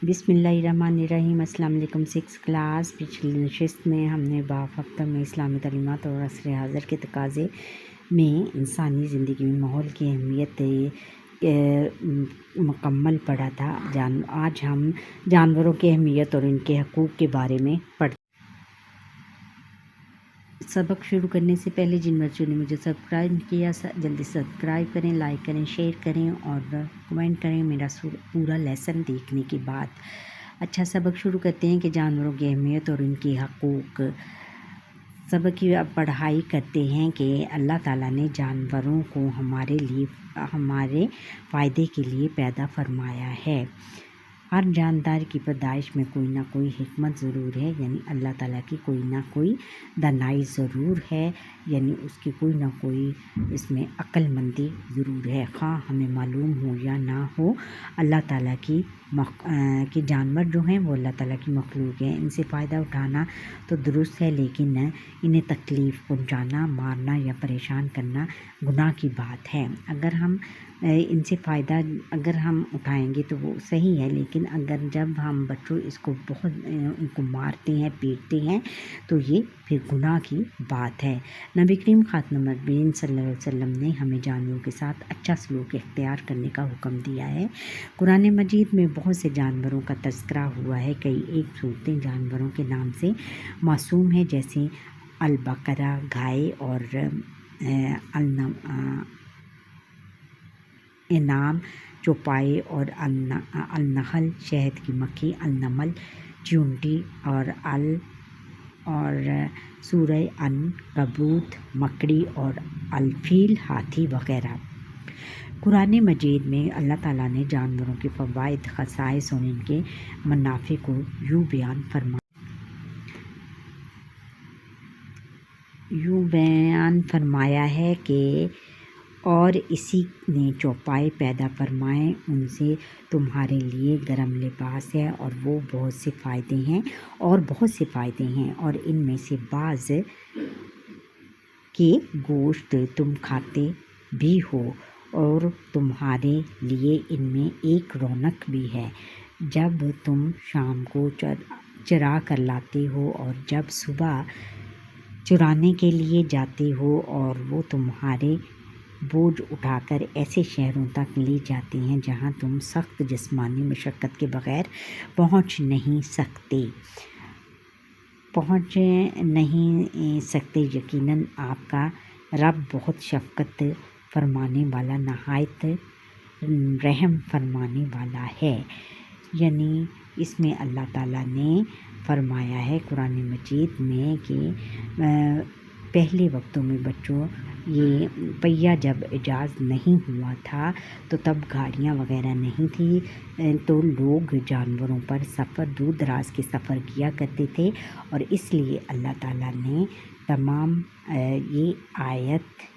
بسم اللہ الرحمن الرحیم۔ السلام علیکم۔ 6 کلاس پچھلی نشست میں ہم نے باب ہفتہ میں اسلامی تعلیمات اور عصر حاضر کے تقاضے میں انسانی زندگی میں ماحول کی اہمیت مکمل پڑھا تھا۔ آج ہم جانوروں کی اہمیت اور ان کے حقوق کے بارے میں پڑھتے ہیں۔ سبق شروع کرنے سے پہلے جن بچوں نے مجھے سبسکرائب کیا جلدی سبسکرائب کریں، لائک کریں، شیئر کریں اور کمنٹ کریں میرا پورا لیسن دیکھنے کے بعد۔ اچھا، سبق شروع کرتے ہیں کہ جانوروں کی اہمیت اور ان کے حقوق۔ سبق کی پڑھائی کرتے ہیں کہ اللہ تعالیٰ نے جانوروں کو ہمارے فائدے کے لیے پیدا فرمایا ہے۔ ہر جاندار کی پیدائش میں کوئی نہ کوئی حکمت ضرور ہے، یعنی اللہ تعالیٰ کی کوئی نہ کوئی دانائی ضرور ہے، یعنی اس کی کوئی نہ کوئی اس میں عقل مندی ضرور ہے، خواہ ہمیں معلوم ہو یا نہ ہو۔ اللہ تعالیٰ کی جانور جو ہیں وہ اللہ تعالیٰ کی مخلوق ہیں۔ ان سے فائدہ اٹھانا تو درست ہے، لیکن انہیں تکلیف پہنچانا، مارنا یا پریشان کرنا گناہ کی بات ہے۔ اگر ہم ان سے فائدہ اٹھائیں گے تو وہ صحیح ہے، لیکن اگر جب ہم بچوں ان کو مارتے ہیں، پیٹتے ہیں تو یہ پھر گناہ کی بات ہے۔ نبی کریم خاتم النبیین صلی اللہ علیہ وسلم نے ہمیں جانوروں کے ساتھ اچھا سلوک اختیار کرنے کا حکم دیا ہے۔ قرآن مجید میں بہت سے جانوروں کا تذکرہ ہوا ہے۔ کئی ایک صورتیں جانوروں کے نام سے موسوم ہیں، جیسے البقرہ گائے اور انعام چوپائے اور النحل شہد کی مکھی، النمل چیونٹی اور سورہ عنکبوت مکڑی اور الفیل ہاتھی وغیرہ۔ قرآن مجید میں اللہ تعالیٰ نے جانوروں کے فوائد، خصائص اور ان کے منافع کو یوں بیان فرمایا ہے کہ اور اسی نے چوپائے پیدا فرمائے، ان سے تمہارے لیے گرم لباس ہے اور بہت سے فائدے ہیں، اور ان میں سے بعض کے گوشت تم کھاتے بھی ہو، اور تمہارے لیے ان میں ایک رونق بھی ہے، جب تم شام کو چرا کر لاتے ہو اور جب صبح چرانے کے لیے جاتے ہو، اور وہ تمہارے بوجھ اٹھا کر ایسے شہروں تک لے جاتے ہیں جہاں تم سخت جسمانی مشقت کے بغیر پہنچ نہیں سکتے۔ یقیناً آپ کا رب بہت شفقت فرمانے والا، نہایت رحم فرمانے والا ہے۔ یعنی اس میں اللہ تعالیٰ نے فرمایا ہے قرآن مجید میں کہ پہلے وقتوں میں بچوں یہ پہیہ جب ایجاد نہیں ہوا تھا تو تب گاڑیاں وغیرہ نہیں تھی، تو لوگ جانوروں پر دور دراز کے سفر کیا کرتے تھے، اور اس لیے اللہ تعالیٰ نے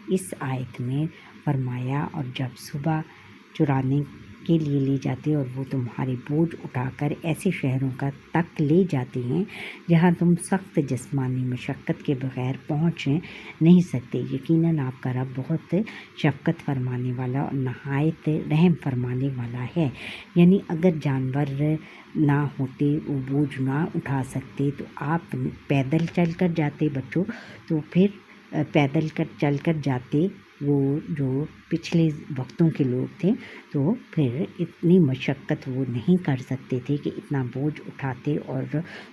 اس آیت میں فرمایا، اور جب صبح چرانے کے لیے لے جاتے اور وہ تمہارے بوجھ اٹھا کر ایسے شہروں تک لے جاتے ہیں جہاں تم سخت جسمانی مشقت کے بغیر پہنچ نہیں سکتے۔ یقیناً آپ کا رب بہت شفقت فرمانے والا اور نہایت رحم فرمانے والا ہے۔ یعنی اگر جانور نہ ہوتے، وہ بوجھ نہ اٹھا سکتے، تو آپ پیدل چل کر جاتے بچوں، تو پھر پیدل چل کر جاتے وہ جو پچھلے وقتوں کے لوگ تھے، تو پھر اتنی مشقت وہ نہیں کر سکتے تھے کہ اتنا بوجھ اٹھاتے اور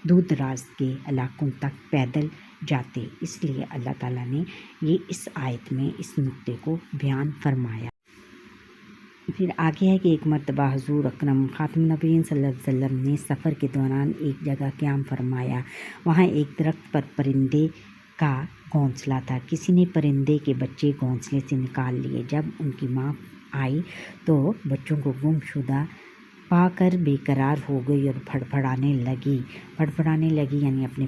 دور دراز کے علاقوں تک پیدل جاتے۔ اس لیے اللہ تعالیٰ نے یہ اس آیت میں اس نقطے کو بیان فرمایا۔ پھر آگے ہے کہ ایک مرتبہ حضور اکرم خاتم النبیین صلی اللہ علیہ وسلم نے سفر کے دوران ایک جگہ قیام فرمایا۔ وہاں ایک درخت پر پرندے کا گھونسلہ تھا۔ کسی نے پرندے کے بچے گھونسلے سے نکال لیے۔ جب ان کی ماں آئی تو بچوں کو گم شدہ پا کر بے قرار ہو گئی اور پھڑپھڑانے لگی یعنی اپنے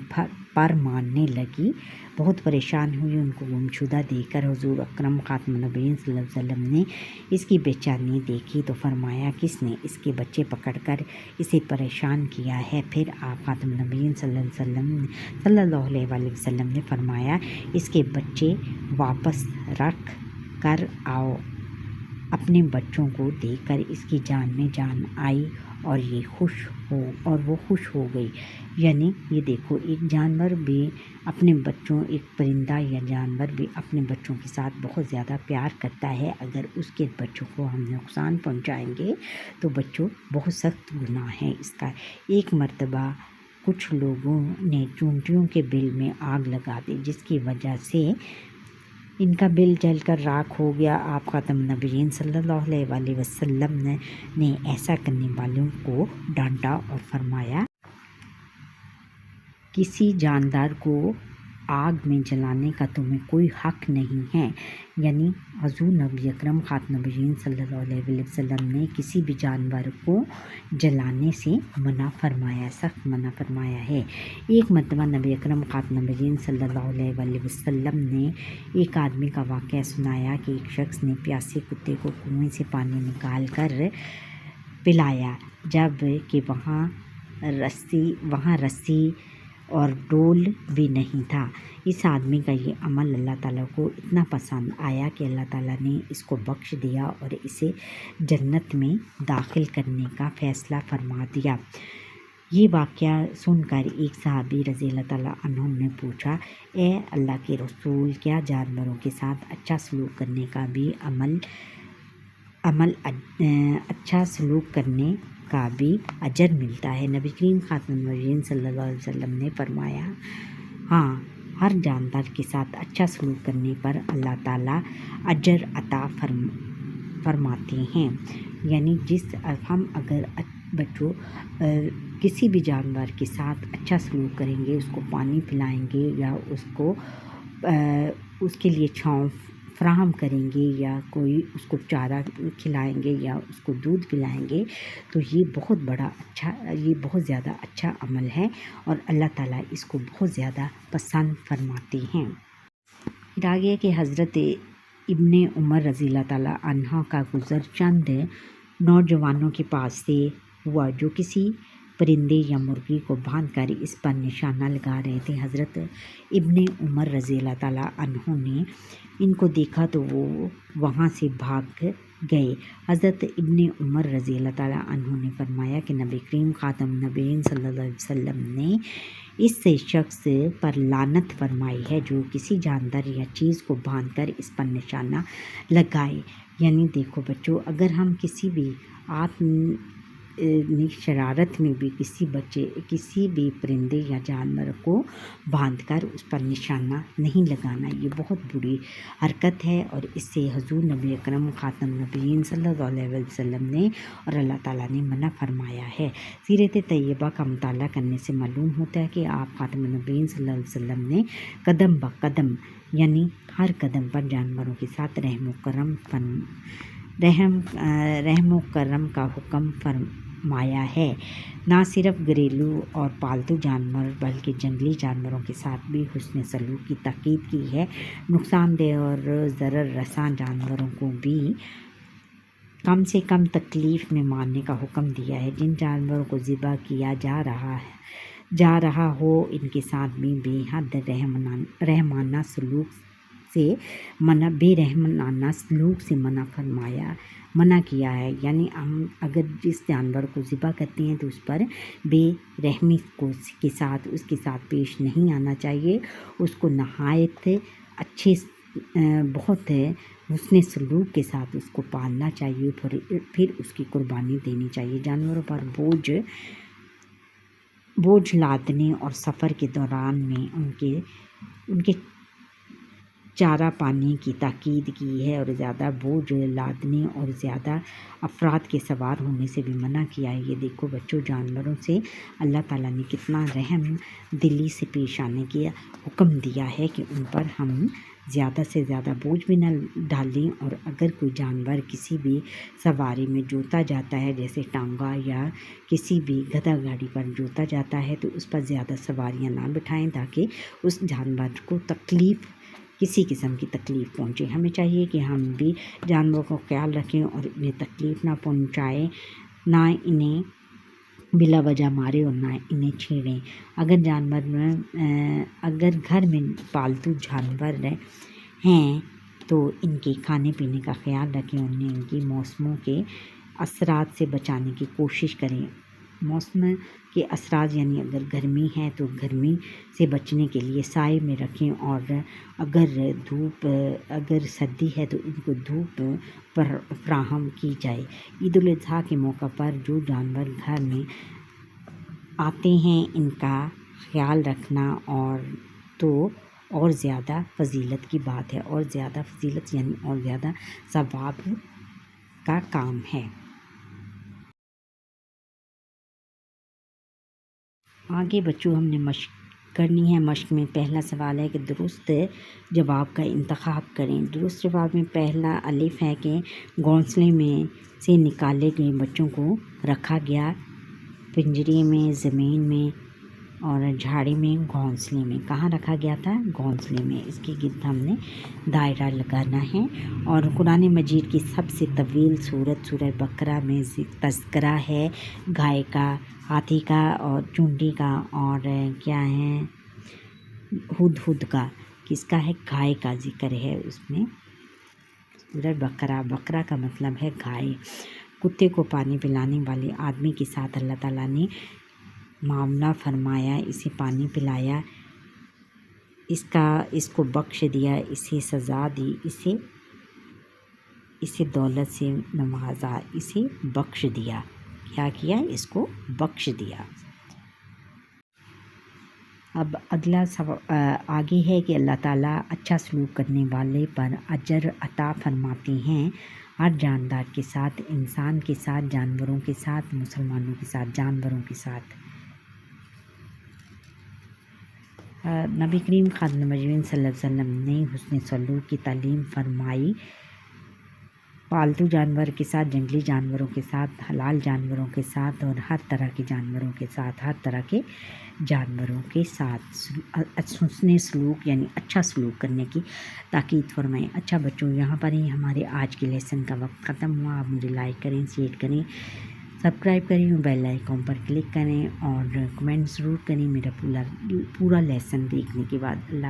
پر مارنے لگی۔ بہت پریشان ہوئی ان کو گم شدہ دیکھ کر۔ حضور اکرم خاتم النبیین صلی اللہ علیہ وسلم نے اس کی بے چینی دیکھی تو فرمایا، کس نے اس کے بچے پکڑ کر اسے پریشان کیا ہے؟ پھر آپ خاتم النبیین صلی اللہ علیہ وسلم نے فرمایا، اس کے بچے واپس رکھ کر آؤ۔ اپنے بچوں کو دیکھ کر اس کی جان میں جان آئی اور وہ خوش ہو گئی۔ یعنی یہ دیکھو، ایک جانور بھی اپنے بچوں ایک پرندہ یا جانور بھی اپنے بچوں کے ساتھ بہت زیادہ پیار کرتا ہے۔ اگر اس کے بچوں کو ہم نقصان پہنچائیں گے تو بچوں بہت سخت گناہ ہے اس کا۔ ایک مرتبہ کچھ لوگوں نے چونٹیوں کے بل میں آگ لگا دی، جس کی وجہ سے ان کا بل جل کر راکھ ہو گیا۔ آپ خاتم النبیین صلی اللہ علیہ وسلم نے ایسا کرنے والوں کو ڈانٹا اور فرمایا، کسی جاندار کو آگ میں جلانے کا تمہیں کوئی حق نہیں ہے۔ یعنی حضور نبی اکرم خاتم النبیین صلی اللہ علیہ وسلم نے کسی بھی جانور کو جلانے سے منع فرمایا، سخت منع فرمایا ہے۔ ایک مرتبہ نبی اکرم خاتم النبیین صلی اللہ علیہ وسلم نے ایک آدمی کا واقعہ سنایا کہ ایک شخص نے پیاسے کتے کو کنویں سے پانی نکال کر پلایا، جب کہ وہاں رسی اور ڈول بھی نہیں تھا۔ اس آدمی کا یہ عمل اللہ تعالیٰ کو اتنا پسند آیا کہ اللہ تعالیٰ نے اس کو بخش دیا اور اسے جنت میں داخل کرنے کا فیصلہ فرما دیا۔ یہ واقعہ سن کر ایک صحابی رضی اللہ تعالیٰ عنہ نے پوچھا، اے اللہ کے رسول، کیا جانوروں کے ساتھ اچھا سلوک کرنے کا بھی اچھا سلوک کرنے کا بھی اجر ملتا ہے؟ نبی کریم خاتم النبیین صلی اللہ علیہ وسلم نے فرمایا، ہاں، ہر جاندار کے ساتھ اچھا سلوک کرنے پر اللہ تعالیٰ اجر عطا فرماتے ہیں۔ یعنی ہم اگر بچوں کسی بھی جانور کے ساتھ اچھا سلوک کریں گے، اس کو پانی پلائیں گے یا اس کے لیے چھاؤں فراہم کریں گے یا کوئی اس کو چارہ کھلائیں گے یا اس کو دودھ پلائیں گے، تو یہ بہت زیادہ اچھا عمل ہے اور اللہ تعالیٰ اس کو بہت زیادہ پسند فرماتے ہیں۔ پھر آگے کہ حضرت ابن عمر رضی اللہ تعالیٰ عنہ کا گزر چند نوجوانوں کے پاس سے ہوا جو کسی پرندے یا مرغی کو باندھ کر اس پر نشانہ لگا رہے تھے۔ حضرت ابن عمر رضی اللہ تعالیٰ عنہ نے ان کو دیکھا تو وہ وہاں سے بھاگ گئے۔ حضرت ابن عمر رضی اللہ تعالیٰ عنہ نے فرمایا کہ نبی کریم خاتم النبیین صلی اللہ علیہ وسلم نے اس شخص پر لعنت فرمائی ہے جو کسی جاندار یا چیز کو باندھ کر اس پر نشانہ لگائے۔ یعنی دیکھو بچوں، اگر ہم کسی بھی شرارت میں بھی کسی بھی پرندے یا جانور کو باندھ کر اس پر نشانہ نہیں لگانا، یہ بہت بری حرکت ہے اور اس سے حضور نبی اکرم خاتم النبیین صلی اللہ علیہ وسلم نے اور اللہ تعالیٰ نے منع فرمایا ہے۔ سیرت طیبہ کا مطالعہ کرنے سے معلوم ہوتا ہے کہ آپ خاتم النبیین صلی اللہ علیہ وسلم نے قدم بہ قدم، یعنی ہر قدم پر جانوروں کے ساتھ رحم و کرم کا حکم فرمایا ہے۔ نہ صرف گھریلو اور پالتو جانور بلکہ جنگلی جانوروں کے ساتھ بھی حسن سلوک کی تاکید کی ہے۔ نقصان دہ اور ضرر رساں جانوروں کو بھی کم سے کم تکلیف میں مارنے کا حکم دیا ہے۔ جن جانوروں کو ذبح کیا جا رہا ہو ان کے ساتھ بھی بے حد رحمانہ سلوک سے منع کیا ہے۔ یعنی ہم اگر جس جانور کو ذبح کرتے ہیں تو اس پر بے رحمی کے ساتھ پیش نہیں آنا چاہیے، اس کو نہایت اچھے بہت حسن سلوک کے ساتھ اس کو پالنا چاہیے، پھر اس کی قربانی دینی چاہیے۔ جانوروں پر بوجھ لادنے اور سفر کے دوران میں ان کے چارہ پانی کی تاکید کی ہے اور زیادہ بوجھ لادنے اور زیادہ افراد کے سوار ہونے سے بھی منع کیا ہے۔ یہ دیکھو بچوں، جانوروں سے اللہ تعالیٰ نے کتنا رحم دلی سے پیش آنے کا حکم دیا ہے کہ ان پر ہم زیادہ سے زیادہ بوجھ بھی نہ ڈالیں، اور اگر کوئی جانور کسی بھی سواری میں جوتا جاتا ہے، جیسے ٹانگا یا کسی بھی گدھا گاڑی پر جوتا جاتا ہے، تو اس پر زیادہ سواریاں نہ بٹھائیں تاکہ اس جانور کو کسی قسم کی تکلیف پہنچے۔ ہمیں چاہیے کہ ہم بھی جانوروں کا خیال رکھیں اور انہیں تکلیف نہ پہنچائیں، نہ انہیں بلا وجہ مارے اور نہ انہیں چھیڑیں۔ اگر گھر میں پالتو جانور ہیں تو ان کے کھانے پینے کا خیال رکھیں، انہیں ان کی موسموں کے اثرات سے بچانے کی کوشش کریں۔ موسم کے اثرات یعنی اگر گرمی ہے تو گرمی سے بچنے کے لیے سائے میں رکھیں، اور اگر سردی ہے تو ان کو دھوپ پر فراہم کی جائے۔ عید الاضحیٰ کے موقع پر جو جانور گھر میں آتے ہیں ان کا خیال رکھنا اور زیادہ فضیلت کی بات ہے، اور زیادہ فضیلت یعنی اور زیادہ ثواب کا کام ہے۔ آگے بچوں ہم نے مشق کرنی ہے۔ مشق میں پہلا سوال ہے کہ درست جواب کا انتخاب کریں۔ درست جواب میں پہلا الف ہے کہ گھونسلے میں سے نکالے گئے بچوں کو رکھا گیا پنجرے میں، زمین میں اور جھاڑی میں، گھونسلے میں۔ کہاں رکھا گیا تھا؟ گھونسلے میں۔ اس کے گرد ہم نے دائرہ لگانا ہے۔ اور قرآن مجید کی سب سے طویل سورت سورہ بقرہ میں تذکرہ ہے گائے کا، ہاتھی کا اور چونٹی کا، اور کیا ہے ہدہد کا۔ کس کا ہے؟ گائے کا ذکر ہے اس میں۔ سورہ بقرہ، بقرہ کا مطلب ہے گائے۔ کتے کو پانی پلانے والے آدمی کے ساتھ اللہ تعالیٰ نے معاملہ فرمایا، اسے پانی پلایا، اس کو بخش دیا، اسے سزا دی، اسے دولت سے نوازا، اسے بخش دیا۔ کیا کیا؟ اس کو بخش دیا۔ اب اگلا آگے ہے کہ اللہ تعالیٰ اچھا سلوک کرنے والے پر اجر عطا فرماتے ہیں۔ ہر جاندار کے ساتھ، انسان کے ساتھ، جانوروں کے ساتھ، مسلمانوں کے ساتھ، جانوروں کے ساتھ۔ نبی کریم خاتم النبیین صلی اللہ علیہ وسلم نے حسن سلوک کی تعلیم فرمائی۔ پالتو جانور کے ساتھ، جنگلی جانوروں کے ساتھ، حلال جانوروں کے ساتھ اور ہر طرح کے جانوروں کے ساتھ، حسن سلوک یعنی اچھا سلوک کرنے کی تاکید فرمائیں۔ اچھا بچوں، یہاں پر ہی ہمارے آج کے لیسن کا وقت ختم ہوا۔ آپ مجھے لائک کریں، شیئر کریں، سبسکرائب کریں اور بیل آئیکن پر کلک کریں اور کمنٹ ضرور کریں میرا پورا لیسن دیکھنے کے بعد۔ اللہ